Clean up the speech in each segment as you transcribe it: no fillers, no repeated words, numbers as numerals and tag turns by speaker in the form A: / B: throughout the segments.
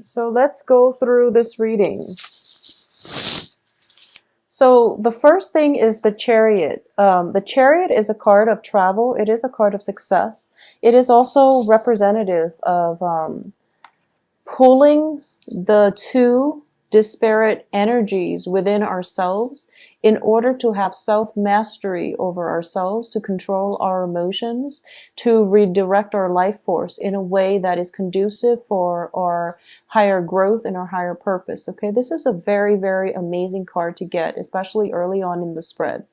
A: So let's go through this reading. So the first thing is the Chariot. The Chariot is a card of travel. It is a card of success. It is also representative of pulling the two disparate energies within ourselves in order to have self-mastery over ourselves, to control our emotions, to redirect our life force in a way that is conducive for our higher growth and our higher purpose. Okay, this is a very, very amazing card to get, especially early on in the spread.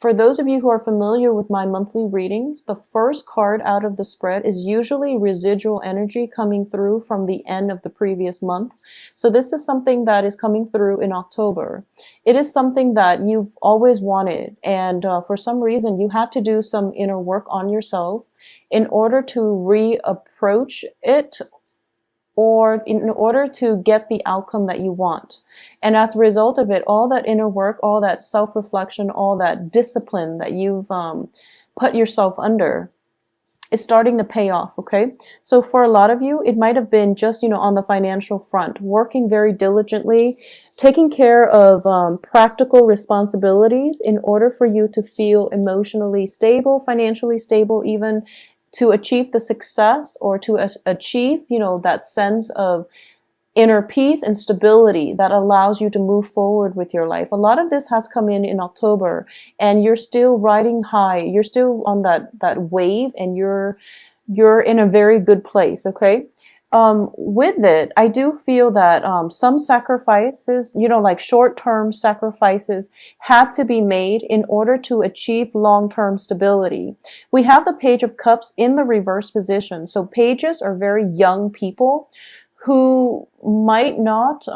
A: For those of you who are familiar with my monthly readings, the first card out of the spread is usually residual energy coming through from the end of the previous month. So this is something that is coming through in October. It is something that you've always wanted, and for some reason you had to do some inner work on yourself in order to reapproach it, or in order to get the outcome that you want. And as a result of it, all that inner work, all that self-reflection, all that discipline that you've put yourself under is starting to pay off, okay? So for a lot of you, it might have been just, on the financial front, working very diligently, taking care of practical responsibilities in order for you to feel emotionally stable, financially stable, even to achieve the success, or to achieve, that sense of inner peace and stability that allows you to move forward with your life. A lot of this has come in October, and you're still riding high. You're still on that wave, and you're in a very good place, okay? With it, I do feel that some sacrifices, like short-term sacrifices, had to be made in order to achieve long-term stability. We have the Page of Cups in the reverse position. So pages are very young people who might not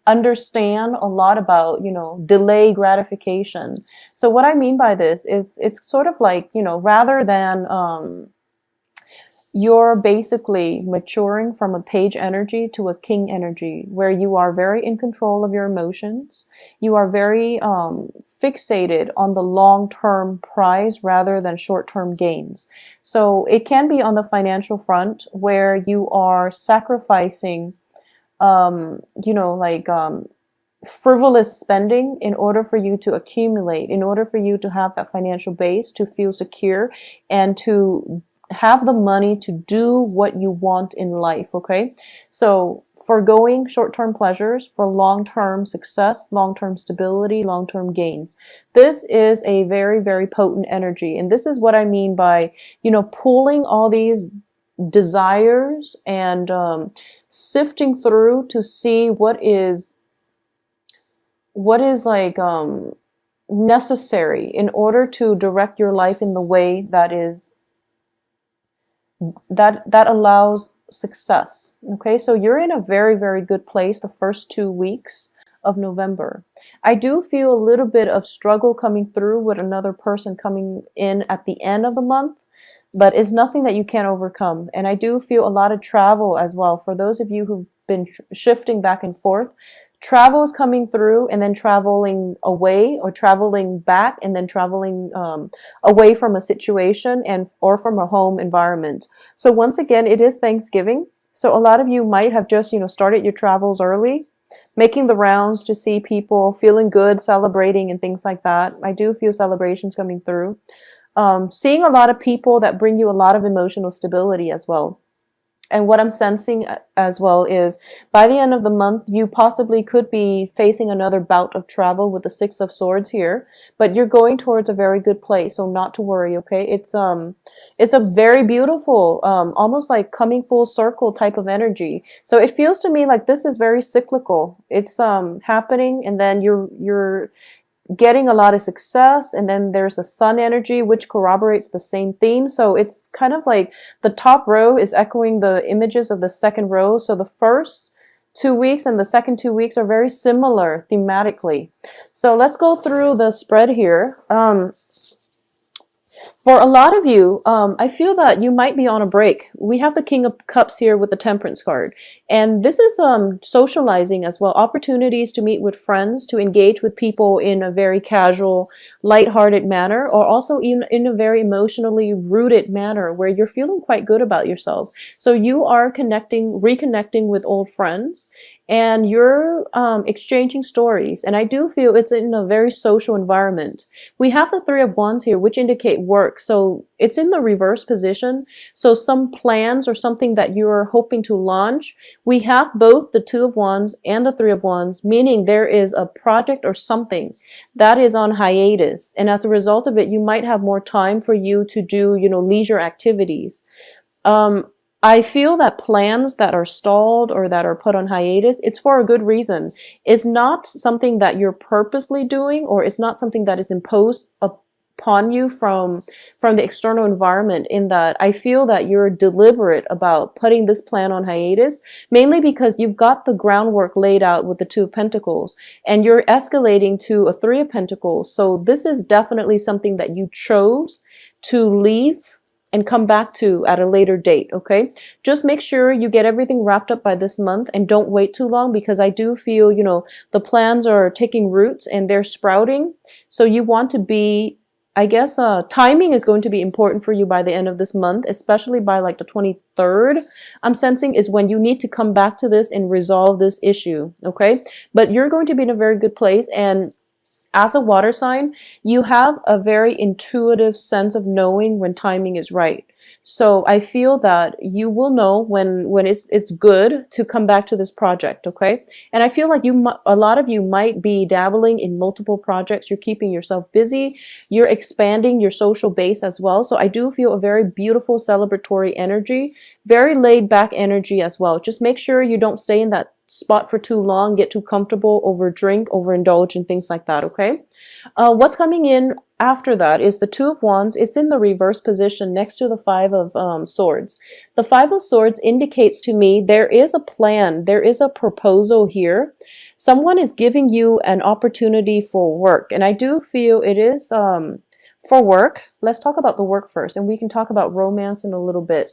A: understand a lot about, delay gratification. So what I mean by this is it's sort of like, rather than you're basically maturing from a page energy to a king energy, where you are very in control of your emotions. You are very fixated on the long-term prize rather than short-term gains. So it can be on the financial front, where you are sacrificing, frivolous spending in order for you to accumulate, in order for you to have that financial base, to feel secure, and to have the money to do what you want in life, okay? So foregoing short-term pleasures for long-term success, long-term stability, long-term gains. This is a very, very potent energy. And this is what I mean by, pulling all these desires and sifting through to see what is like necessary in order to direct your life in the way that is that allows success. Okay, so you're in a very, very good place the first 2 weeks of November. I do feel a little bit of struggle coming through with another person coming in at the end of the month, but it's nothing that you can't overcome. And I do feel a lot of travel as well. For those of you who've been shifting back and forth, travel is coming through, and then traveling away, or traveling back, and then traveling away from a situation and or from a home environment. So once again, it is Thanksgiving. So a lot of you might have just, started your travels early, making the rounds to see people, feeling good, celebrating, and things like that. I do feel celebrations coming through. Seeing a lot of people that bring you a lot of emotional stability as well. And what I'm sensing as well is, by the end of the month, you possibly could be facing another bout of travel with the Six of Swords here, but you're going towards a very good place, so not to worry, okay? It's a very beautiful, almost like coming full circle type of energy. So it feels to me like this is very cyclical. It's happening, and then you're getting a lot of success, and then there's the sun energy, which corroborates the same theme. So it's kind of like the top row is echoing the images of the second row. So the first 2 weeks and the second 2 weeks are very similar thematically. So let's go through the spread here. For a lot of you, I feel that you might be on a break. We have the King of Cups here with the Temperance card. And this is socializing as well. Opportunities to meet with friends, to engage with people in a very casual, lighthearted manner, or also in a very emotionally rooted manner where you're feeling quite good about yourself. So you are reconnecting with old friends, and you're exchanging stories. And I do feel it's in a very social environment. We have the Three of Wands here, which indicate work. So it's in the reverse position. So some plans or something that you're hoping to launch, we have both the Two of Wands and the Three of Wands, meaning there is a project or something that is on hiatus. And as a result of it, you might have more time for you to do, leisure activities. Um, I feel that plans that are stalled or that are put on hiatus, it's for a good reason. It's not something that you're purposely doing, or it's not something that is imposed upon you from the external environment. In that, I feel that you're deliberate about putting this plan on hiatus, mainly because you've got the groundwork laid out with the Two of Pentacles, and you're escalating to a Three of Pentacles. So this is definitely something that you chose to leave and come back to at a later date, okay? Just make sure you get everything wrapped up by this month and don't wait too long, because I do feel, the plans are taking roots and they're sprouting. So you want to be, I guess, timing is going to be important for you by the end of this month, especially by like the 23rd. I'm sensing is when you need to come back to this and resolve this issue, okay? But you're going to be in a very good place. And as a water sign, you have a very intuitive sense of knowing when timing is right. So I feel that you will know when it's good to come back to this project, okay? And I feel like a lot of you might be dabbling in multiple projects. You're keeping yourself busy. You're expanding your social base as well. So I do feel a very beautiful celebratory energy, very laid back energy as well. Just make sure you don't stay in that spot for too long, get too comfortable, overdrink, overindulge, and things like that, okay? What's coming in after that is the Two of Wands. It's in the reverse position next to the Five of Swords. The Five of Swords indicates to me there is a plan, there is a proposal here. Someone is giving you an opportunity for work, and I do feel it is for work. Let's talk about the work first, and we can talk about romance in a little bit.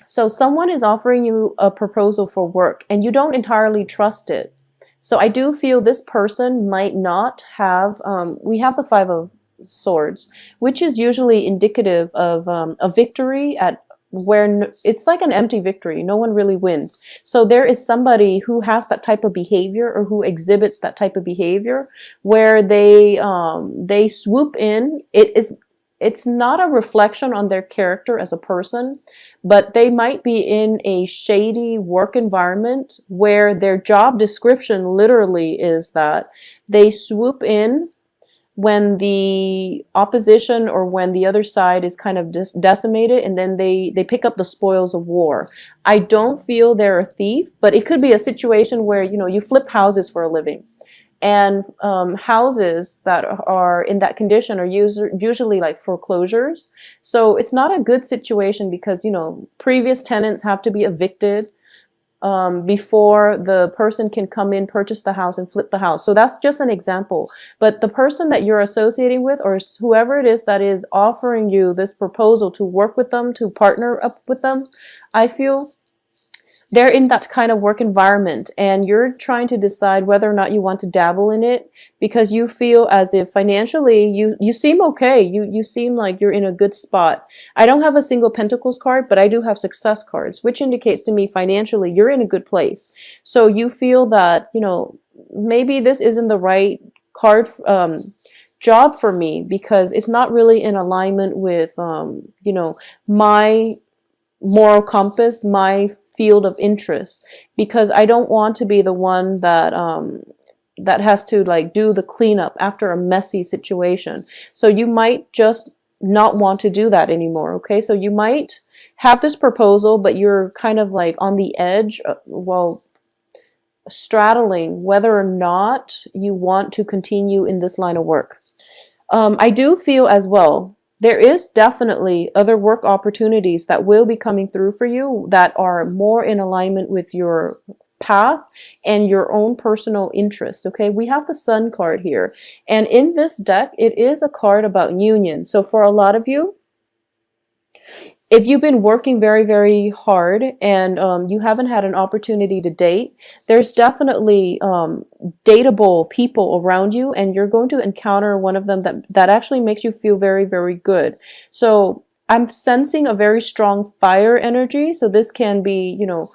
A: So someone is offering you a proposal for work and you don't entirely trust it. So I do feel this person might not have, we have the Five of Swords, which is usually indicative of a victory at where it's like an empty victory. No one really wins. So there is somebody who has that type of behavior, or who exhibits that type of behavior, where they swoop in. It's not a reflection on their character as a person, but they might be in a shady work environment where their job description literally is that they swoop in when the opposition or when the other side is kind of decimated, and then they pick up the spoils of war. I don't feel they're a thief, but it could be a situation where, you flip houses for a living. And houses that are in that condition are usually like foreclosures. So it's not a good situation because, previous tenants have to be evicted before the person can come in, purchase the house, and flip the house. So that's just an example. But the person that you're associating with, or whoever it is that is offering you this proposal to work with them, to partner up with them, I feel they're in that kind of work environment, and you're trying to decide whether or not you want to dabble in it, because you feel as if financially you seem okay. You seem like you're in a good spot. I don't have a single Pentacles card, but I do have success cards, which indicates to me financially you're in a good place. So you feel that, maybe this isn't the right card job for me, because it's not really in alignment with my moral compass, my field of interest, because I don't want to be the one that that has to like do the cleanup after a messy situation. So you might just not want to do that anymore, okay? So you might have this proposal, but you're kind of like on the edge, straddling whether or not you want to continue in this line of work. I do feel as well, there is definitely other work opportunities that will be coming through for you that are more in alignment with your path and your own personal interests. Okay, we have the Sun card here, and in this deck it is a card about union. So for a lot of you, if you've been working very, very hard and you haven't had an opportunity to date, there's definitely dateable people around you, and you're going to encounter one of them that actually makes you feel very, very good. So I'm sensing a very strong fire energy. So this can be, you know,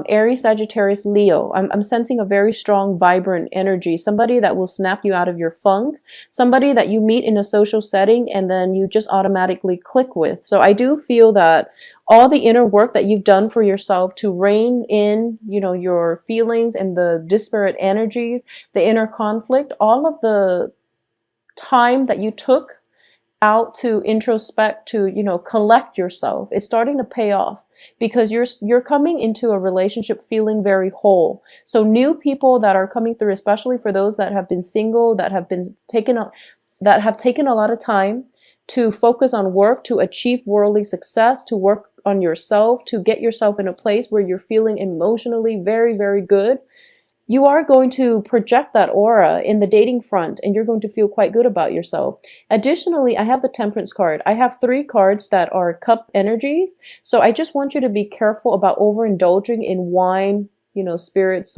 A: Aries, Sagittarius, Leo. I'm sensing a very strong, vibrant energy. Somebody that will snap you out of your funk. Somebody that you meet in a social setting and then you just automatically click with. So I do feel that all the inner work that you've done for yourself to rein in, you know, your feelings and the disparate energies, the inner conflict, all of the time that you took out to introspect, to, you know, collect yourself, it's starting to pay off, because you're coming into a relationship feeling very whole. So new people that are coming through, especially for those that have been single, that have taken a lot of time to focus on work, to achieve worldly success, to work on yourself, to get yourself in a place where you're feeling emotionally very, very good. You are going to project that aura in the dating front, and you're going to feel quite good about yourself. Additionally, I have the Temperance card. I have 3 cards that are cup energies. So I just want you to be careful about overindulging in wine, you know, spirits,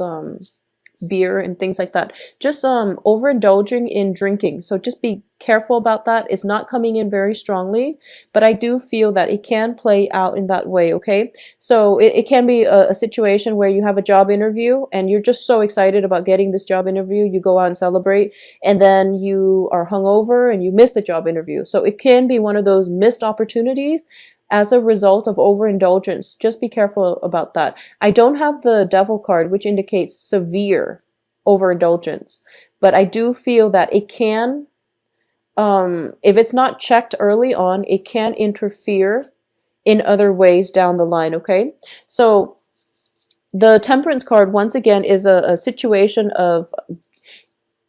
A: beer and things like that. Just overindulging in drinking. So just be careful about that. It's not coming in very strongly, but I do feel that it can play out in that way. Okay, so it can be a situation where you have a job interview and you're just so excited about getting this job interview, you go out and celebrate, and then you are hungover and you miss the job interview. So it can be one of those missed opportunities as a result of overindulgence. Just be careful about that. I don't have the Devil card, which indicates severe overindulgence, but I do feel that it can, if it's not checked early on, it can interfere in other ways down the line. Okay, so the Temperance card, once again, is a situation of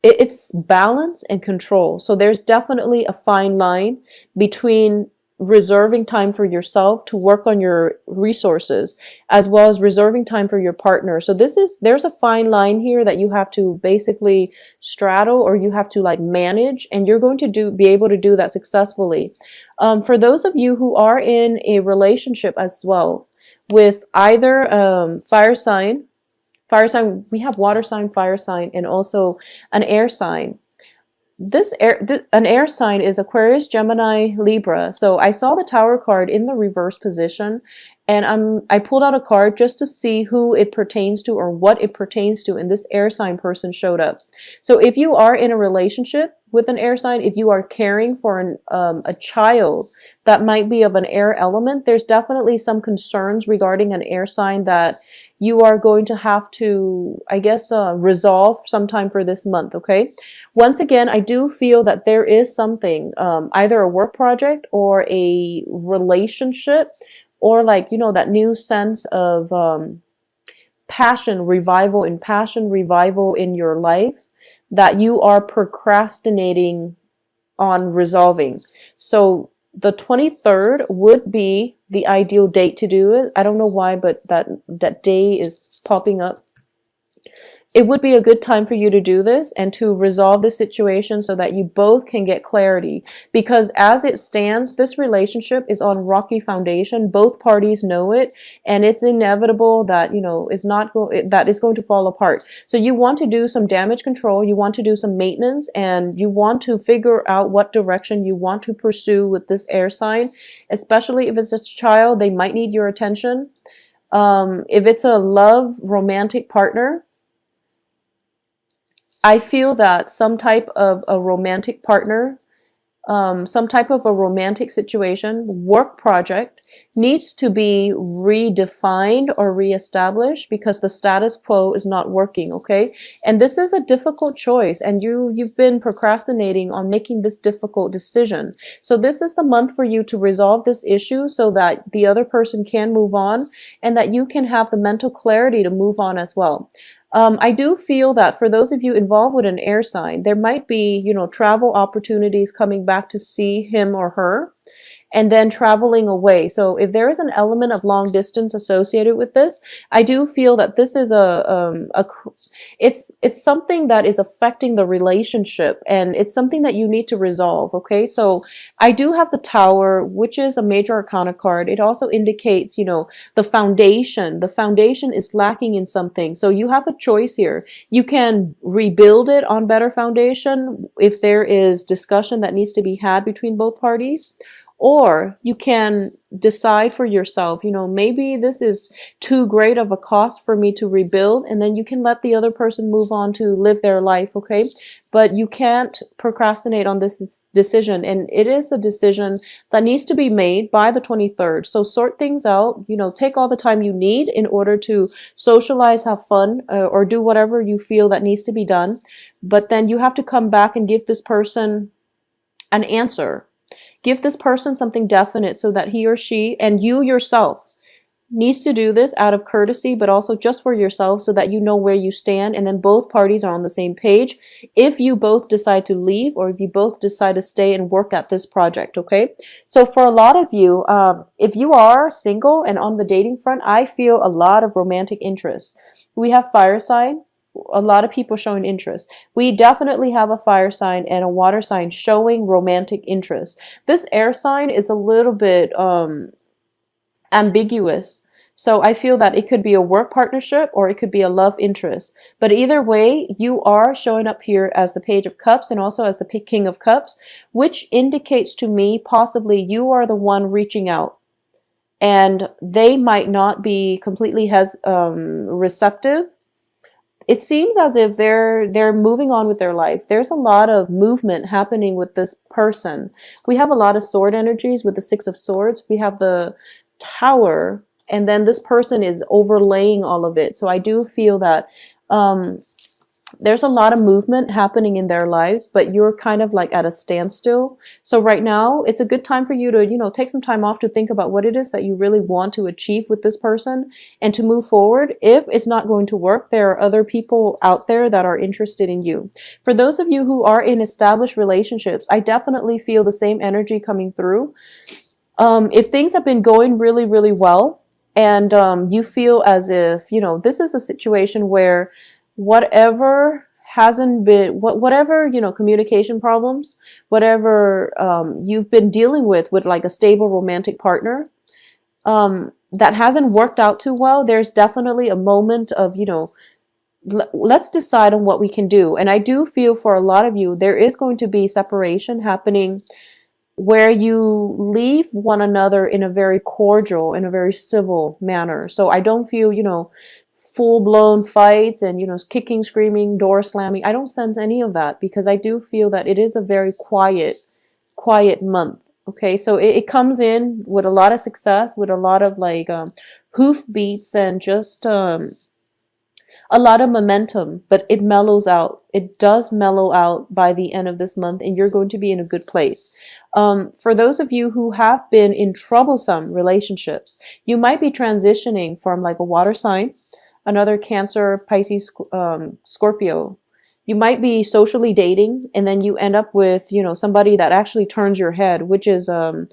A: it's balance and control. So there's definitely a fine line between reserving time for yourself to work on your resources, as well as reserving time for your partner. So there's a fine line here that you have to basically straddle, or you have to like manage, and you're going to be able to do that successfully. For those of you who are in a relationship as well with either fire sign, we have water sign, fire sign, and also an air sign. An air sign is Aquarius, Gemini, Libra. So I saw the Tower card in the reverse position, and I pulled out a card just to see who it pertains to or what it pertains to, and this air sign person showed up. So if you are in a relationship with an air sign, if you are caring for a child that might be of an air element, there's definitely some concerns regarding an air sign that you are going to have to, I guess, resolve sometime for this month. Okay, once again, I do feel that there is something, either a work project or a relationship, or like, you know, that new sense of passion revival in your life that you are procrastinating on resolving. So the 23rd would be the ideal date to do it. I don't know why, but that day is popping up. It would be a good time for you to do this and to resolve the situation so that you both can get clarity. Because as it stands, this relationship is on rocky foundation. Both parties know it, and it's inevitable that, you know, that is going to fall apart. So you want to do some damage control, you want to do some maintenance, and you want to figure out what direction you want to pursue with this air sign. Especially if it's a child, they might need your attention. If it's a love romantic partner, I feel that some type of a romantic partner, some type of a romantic situation, work project needs to be redefined or reestablished because the status quo is not working, okay? And this is a difficult choice, and you've been procrastinating on making this difficult decision. So this is the month for you to resolve this issue so that the other person can move on and that you can have the mental clarity to move on as well. I do feel that for those of you involved with an air sign, there might be, you know, travel opportunities coming back to see him or her. and then traveling away. So if there is an element of long distance associated with this, I do feel that this is it's something that is affecting the relationship, and it's something that you need to resolve. Okay, so I do have the Tower, which is a major arcana card. It also indicates, the foundation. The foundation is lacking in something. So you have a choice here. You can rebuild it on better foundation if there is discussion that needs to be had between both parties. Or you can decide for yourself, maybe this is too great of a cost for me to rebuild, and then you can let the other person move on to live their life, okay? But you can't procrastinate on this decision, and it is a decision that needs to be made by the 23rd. So sort things out, take all the time you need in order to socialize, have fun, or do whatever you feel that needs to be done. But then you have to come back and give this person an answer. Give this person something definite so that he or she, and you yourself, needs to do this out of courtesy, but also just for yourself so that you know where you stand, and then both parties are on the same page if you both decide to leave or if you both decide to stay and work at this project, okay? So for a lot of you, if you are single and on the dating front, I feel a lot of romantic interest. We have fire sign. A lot of people showing interest. We definitely have a fire sign and a water sign showing romantic interest. This air sign is a little bit ambiguous. So I feel that it could be a work partnership or it could be a love interest. But either way, you are showing up here as the Page of Cups and also as the King of Cups, which indicates to me possibly you are the one reaching out. And they might not be completely receptive. It seems as if they're moving on with their life. There's a lot of movement happening with this person. We have a lot of sword energies with the Six of Swords. We have the Tower, and then this person is overlaying all of it. So I do feel that there's a lot of movement happening in their lives, but you're kind of like at a standstill. So right now, it's a good time for you to, take some time off to think about what it is that you really want to achieve with this person and to move forward. If it's not going to work, there are other people out there that are interested in you. For those of you who are in established relationships, I definitely feel the same energy coming through. If things have been going really, really well, and you feel as if, this is a situation where whatever hasn't been, whatever, communication problems, whatever you've been dealing with like a stable romantic partner, that hasn't worked out too well, there's definitely a moment of, let's decide on what we can do. And I do feel for a lot of you, there is going to be separation happening where you leave one another in a very cordial, in a very civil manner. So I don't feel, full-blown fights and, kicking, screaming, door slamming. I don't sense any of that because I do feel that it is a very quiet month. Okay, so it comes in with a lot of success, with a lot of like hoof beats and just a lot of momentum, but it mellows out. It does mellow out by the end of this month, and you're going to be in a good place. For those of you who have been in troublesome relationships, you might be transitioning from like a water sign, another Cancer, Pisces, Scorpio. You might be socially dating, and then you end up with, somebody that actually turns your head, which is an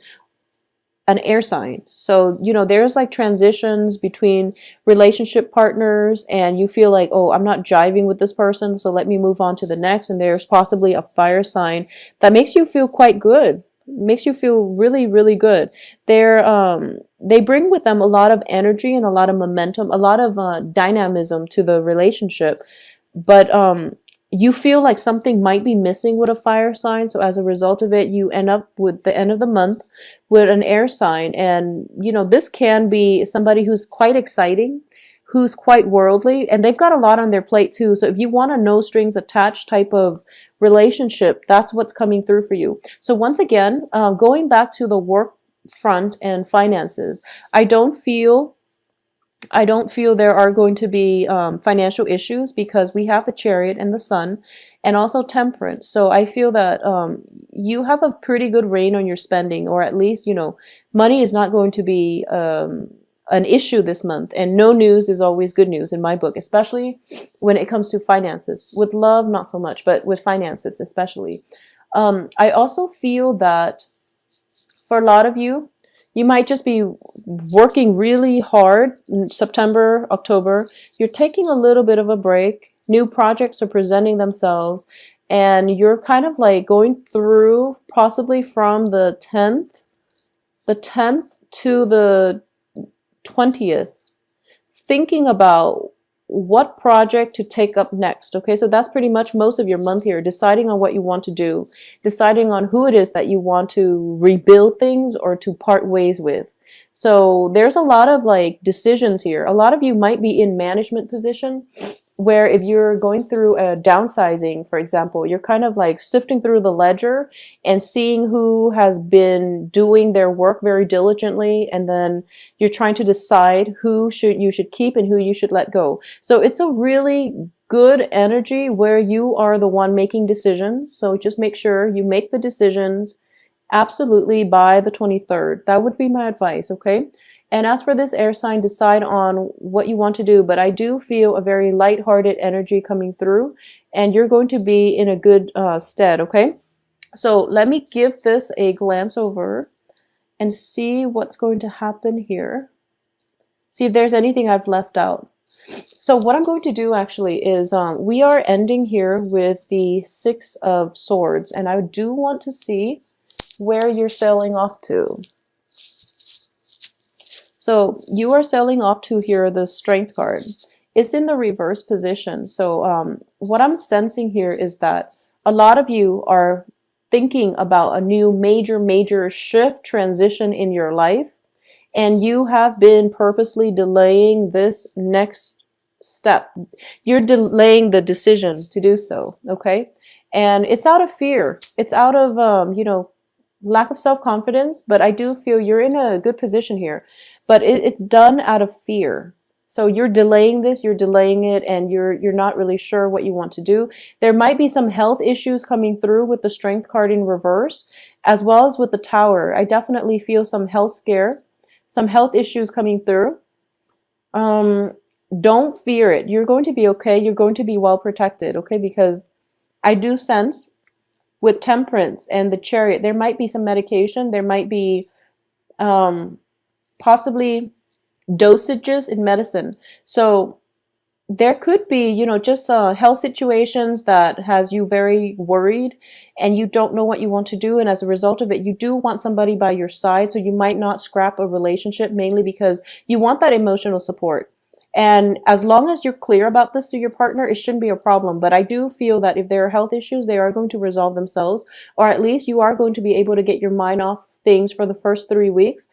A: air sign. So, there's like transitions between relationship partners, and you feel like, oh, I'm not jiving with this person, so let me move on to the next. And there's possibly a fire sign that makes you feel quite good. Makes you feel really, really good. They bring with them a lot of energy and a lot of momentum, a lot of dynamism to the relationship. But you feel like something might be missing with a fire sign. So as a result of it, you end up with the end of the month with an air sign. And, this can be somebody who's quite exciting, who's quite worldly, and they've got a lot on their plate too. So if you want a no strings attached type of relationship, that's what's coming through for you. So once again, going back to the work front and finances, I don't feel there are going to be financial issues because we have the Chariot and the Sun and also Temperance. So I feel that you have a pretty good rein on your spending, or at least, money is not going to be an issue this month. And no news is always good news in my book, especially when it comes to finances. With love, not so much, but with finances especially. I also feel that For a lot of you, you might just be working really hard in September, October. You're taking a little bit of a break. New projects are presenting themselves, and you're kind of like going through possibly from the 10th to the 20th, thinking about what project to take up next. Okay, so that's pretty much most of your month here, deciding on what you want to do, deciding on who it is that you want to rebuild things or to part ways with. So there's a lot of like decisions here. A lot of you might be in management position where if you're going through a downsizing, for example, you're kind of like sifting through the ledger and seeing who has been doing their work very diligently, and then you're trying to decide who you should keep and who you should let go. So it's a really good energy where you are the one making decisions. So just make sure you make the decisions absolutely by the 23rd. That would be my advice, okay? And as for this air sign, decide on what you want to do. But I do feel a very lighthearted energy coming through, and you're going to be in a good stead, okay? So let me give this a glance over and see what's going to happen here. See if there's anything I've left out. So what I'm going to do actually is we are ending here with the Six of Swords, and I do want to see where you're sailing off to. So you are sailing off to here, the Strength card. It's in the reverse position. So what I'm sensing here is that a lot of you are thinking about a new major shift, transition in your life, and you have been purposely delaying this next step. You're delaying the decision to do so, okay? And it's out of fear. It's out of, you know, lack of self-confidence, but I do feel you're in a good position here. But it's done out of fear. So you're delaying this, you're delaying it, and you're not really sure what you want to do. There might be some health issues coming through with the Strength card in reverse, as well as with the Tower. I definitely feel some health scare, some health issues coming through. Don't fear it. You're going to be okay. You're going to be well protected, okay? Because I do sense with Temperance and the Chariot, there might be some medication. There might be possibly dosages in medicine. So there could be, you know, just health situations that has you very worried and you don't know what you want to do. And as a result of it, you do want somebody by your side. So you might not scrap a relationship, mainly because you want that emotional support. And as long as you're clear about this to your partner, it shouldn't be a problem. But I do feel that if there are health issues, they are going to resolve themselves, or at least you are going to be able to get your mind off things for the first 3 weeks.